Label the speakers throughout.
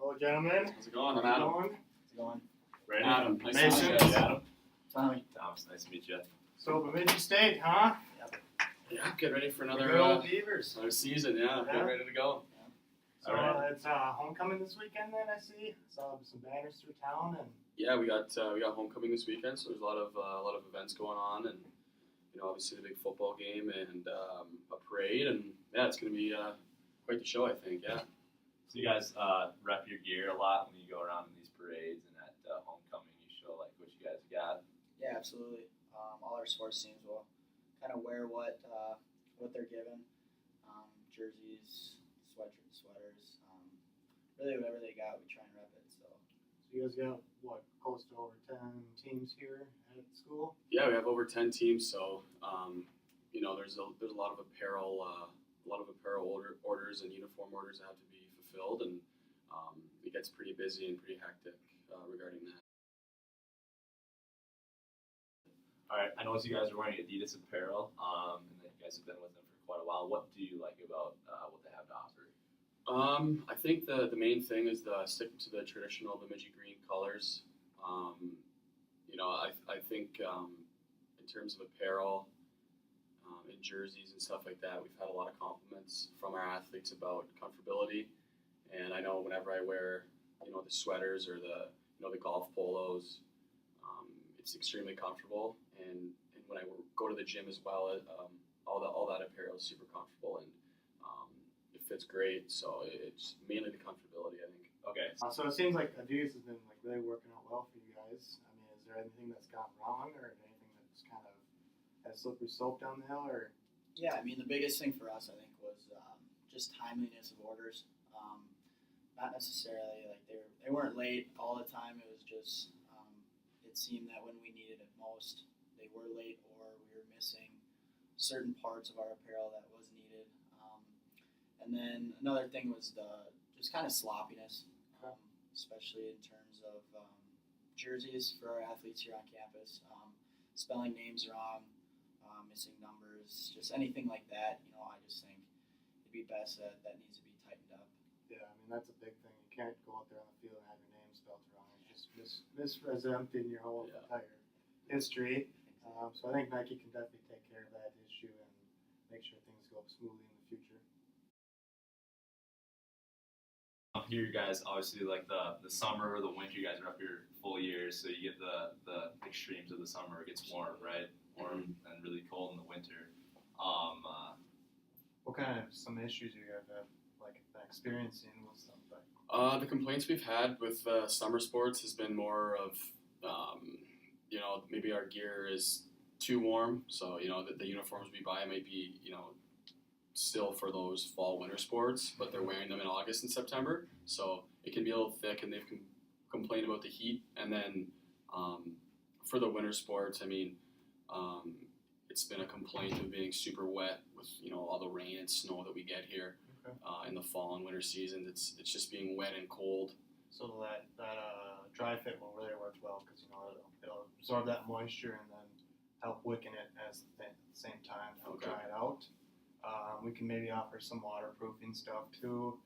Speaker 1: Hello, gentlemen.
Speaker 2: How's it going? I'm
Speaker 1: How's it
Speaker 2: Adam.
Speaker 1: going?
Speaker 3: How's it going?
Speaker 2: Brandon.
Speaker 1: Adam.
Speaker 2: Nice
Speaker 1: Mason.
Speaker 2: to meet you, Adam.
Speaker 3: Tommy.
Speaker 2: Thomas, nice to meet you.
Speaker 1: So, Bemidji State, huh?
Speaker 2: Yeah, get ready for another
Speaker 1: Good old Beavers.
Speaker 2: another season. Yeah,
Speaker 1: Yeah.
Speaker 2: get ready to go.
Speaker 1: So,
Speaker 2: All right.
Speaker 1: it's homecoming this weekend then, I see. Saw some banners through town and
Speaker 2: Yeah, we got homecoming this weekend, so there's a lot of events going on, and obviously the big football game and a parade, and yeah, it's gonna be quite the show, I think. Yeah.
Speaker 4: So you guys rep your gear a lot when you go around in these parades and at homecoming. You show like what you guys got.
Speaker 3: Yeah, absolutely. All our sports teams will kind of wear what they're given. Jerseys, sweaters, really whatever they got, we try and rep it. So
Speaker 1: you guys got, what, close to over 10 teams here at school?
Speaker 2: Yeah, we have over 10 teams, so there's a lot of apparel, orders and uniform orders that have to be fulfilled, and it gets pretty busy and pretty hectic regarding that.
Speaker 4: All right, I noticed you guys are wearing Adidas apparel, and that you guys have been with them for quite a while. What do you like about what they have to offer?
Speaker 2: I think the main thing is sticking to the traditional Bemidji green colors. I think in terms of apparel and jerseys and stuff like that, we've had a lot of compliments from our athletes about comfortability. And I know whenever I wear, the sweaters or the golf polos, it's extremely comfortable. And when I go to the gym as well, all that apparel is super comfortable and it fits great. So it's mainly the comfortability, I think.
Speaker 4: Okay.
Speaker 1: So it seems like Adidas has been really working out well for you guys. I mean, is there anything that's gone wrong or anything that's kind of has slippery slope down the hill? Or
Speaker 3: yeah, I mean the biggest thing for us I think was just timeliness of orders. Not necessarily like they weren't late all the time. It was just it seemed that when we needed it most, they were late or we were missing certain parts of our apparel that was needed. And then another thing was just kind of sloppiness, especially in terms of jerseys for our athletes here on campus, spelling names wrong, missing numbers, just anything like that. I just think it'd be best that needs to be tightened up.
Speaker 1: yeah, I mean that's a big thing. You can't go out there on the field and have your name spelled wrong. It's just misrepresenting your whole entire history. So I think Nike can definitely take care of that issue and make sure things go smoothly in the future.
Speaker 4: Here, you guys obviously like the summer or the winter. You guys are up here full years, so you get the extremes of the summer. It gets warm, right? Warm and really cold in the winter.
Speaker 1: What kind of some issues you guys have like experiencing with stuff like?
Speaker 2: The complaints we've had with summer sports has been more of, maybe our gear is too warm. So, the uniforms we buy might be, still for those fall winter sports, but they're wearing them in August and September. So it can be a little thick and they've complained about the heat. And then for the winter sports, I mean, it's been a complaint of being super wet with, all the rain and snow that we get here.
Speaker 1: Okay.
Speaker 2: In the fall and winter seasons. It's just being wet and cold.
Speaker 1: So that dry fit will really work well because it'll absorb that moisture and then help wicken it at the same time to
Speaker 2: Okay.
Speaker 1: dry it out. We can maybe offer some waterproofing stuff too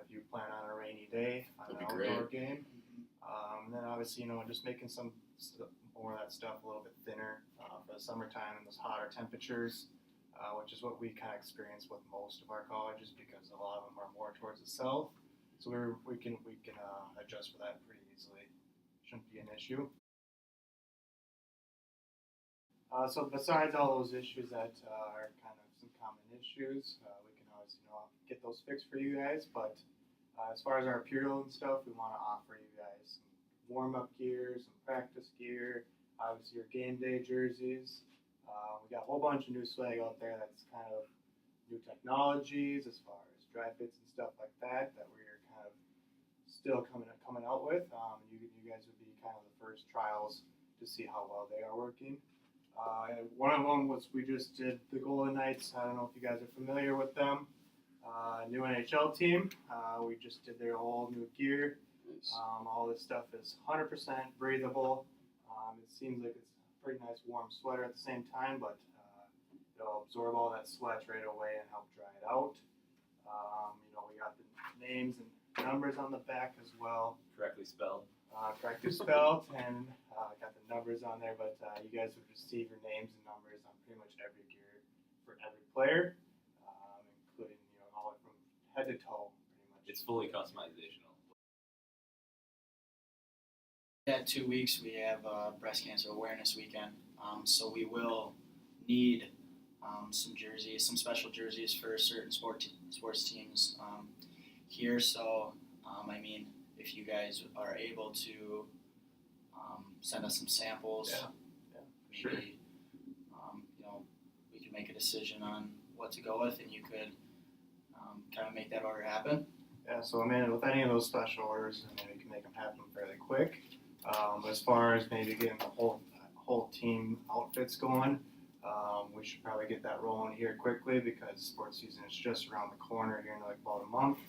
Speaker 1: if you plan on a rainy day on
Speaker 2: That'd
Speaker 1: an
Speaker 2: be
Speaker 1: outdoor
Speaker 2: great.
Speaker 1: game. And then obviously just making some more of that stuff a little bit thinner for the summertime and those hotter temperatures. Which is what we kind of experience with most of our colleges because a lot of them are more towards the south. So we can adjust for that pretty easily. Shouldn't be an issue. So besides all those issues that are kind of some common issues, we can always get those fixed for you guys. But as far as our apparel and stuff, we want to offer you guys some warm-up gear, some practice gear, obviously your game day jerseys. We got a whole bunch of new swag out there that's kind of new technologies as far as dry fits and stuff like that we're kind of still coming out with. You guys would be kind of the first trials to see how well they are working. One of them was we just did the Golden Knights. I don't know if you guys are familiar with them. New NHL team. We just did their whole new gear.
Speaker 2: Nice.
Speaker 1: All this stuff is 100% breathable. It seems like it's pretty nice warm sweater at the same time, but it'll absorb all that sweat right away and help dry it out. We got the names and numbers on the back as well.
Speaker 4: Correctly spelled.
Speaker 1: Correctly spelled, and got the numbers on there. But you guys would receive your names and numbers on pretty much every gear for every player, including all from head to toe, pretty much.
Speaker 4: It's fully customizational.
Speaker 3: Yeah, 2 weeks we have breast cancer awareness weekend, so we will need some jerseys, some special jerseys for certain sports teams here. So I mean, if you guys are able to send us some samples,
Speaker 1: Sure.
Speaker 3: maybe we can make a decision on what to go with, and you could kind of make that order happen.
Speaker 1: Yeah, so I mean, with any of those special orders, I mean, we can make them happen fairly quick. As far as maybe getting the whole team outfits going, we should probably get that rolling here quickly because sports season is just around the corner here in like about a month.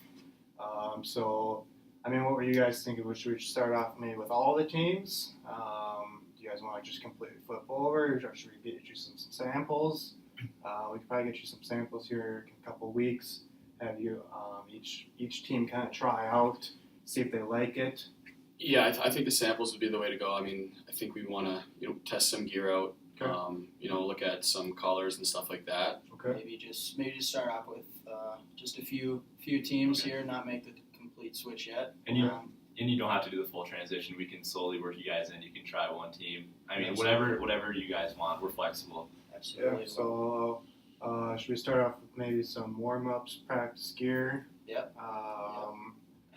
Speaker 1: So, I mean, what were you guys thinking? Should we start off maybe with all the teams? Do you guys want to just completely flip over, or should we get you some samples? We could probably get you some samples here in a couple of weeks. Have you each team kind of try out, see if they like it.
Speaker 2: Yeah, I think the samples would be the way to go. I mean, I think we want to test some gear out.
Speaker 1: Okay.
Speaker 2: Look at some colors and stuff like that.
Speaker 1: Okay.
Speaker 3: Maybe just start off with just a few teams
Speaker 2: Okay.
Speaker 3: here, not make the complete switch yet.
Speaker 4: And you don't have to do the full transition. We can slowly work you guys in. You can try one team. I mean, whatever you guys want. We're flexible.
Speaker 3: Absolutely.
Speaker 1: Yeah. So, should we start off with maybe some warm-ups, practice gear?
Speaker 3: Yep.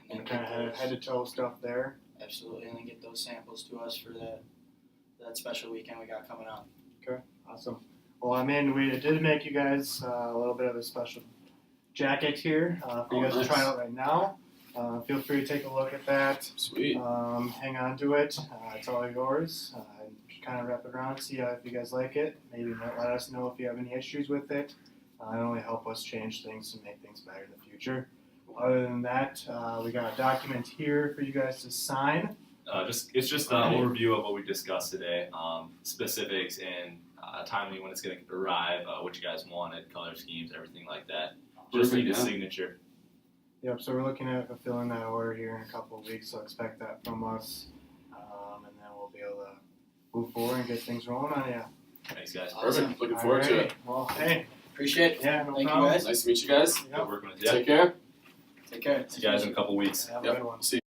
Speaker 1: And
Speaker 3: then
Speaker 1: kind
Speaker 3: get
Speaker 1: of
Speaker 3: those-
Speaker 1: head to toe stuff there.
Speaker 3: Absolutely, and then get those samples to us for that special weekend we got coming up.
Speaker 1: Awesome. Well, I mean, we did make you guys a little bit of a special jacket here for you guys to try out right now. Feel free to take a look at that.
Speaker 2: Sweet.
Speaker 1: Hang on to it. It's all yours. Just kind of wrap it around, see if you guys like it. Maybe let us know if you have any issues with it. It'll only help us change things and make things better in the future. Other than that, we got a document here for you guys to sign.
Speaker 4: It's just an overview of what we discussed today, specifics and timing when it's going to arrive, what you guys wanted, color schemes, everything like that. Just
Speaker 2: Perfect,
Speaker 4: need a
Speaker 2: yeah.
Speaker 4: signature.
Speaker 1: Yep, so we're looking at fulfilling that order here in a couple of weeks, so expect that from us. And then we'll be able to move forward and get things rolling on you.
Speaker 4: Thanks, guys.
Speaker 3: Awesome.
Speaker 2: Perfect. Looking forward to it.
Speaker 1: Well, hey,
Speaker 3: Appreciate it.
Speaker 1: yeah, no
Speaker 3: Thank you,
Speaker 1: problem.
Speaker 3: guys.
Speaker 2: Nice to meet you guys.
Speaker 1: Yep.
Speaker 4: Good working with you.
Speaker 2: Take care.
Speaker 3: Take care.
Speaker 4: See you guys in a couple weeks.
Speaker 1: Have a
Speaker 2: Yep.
Speaker 1: good one.
Speaker 2: See you.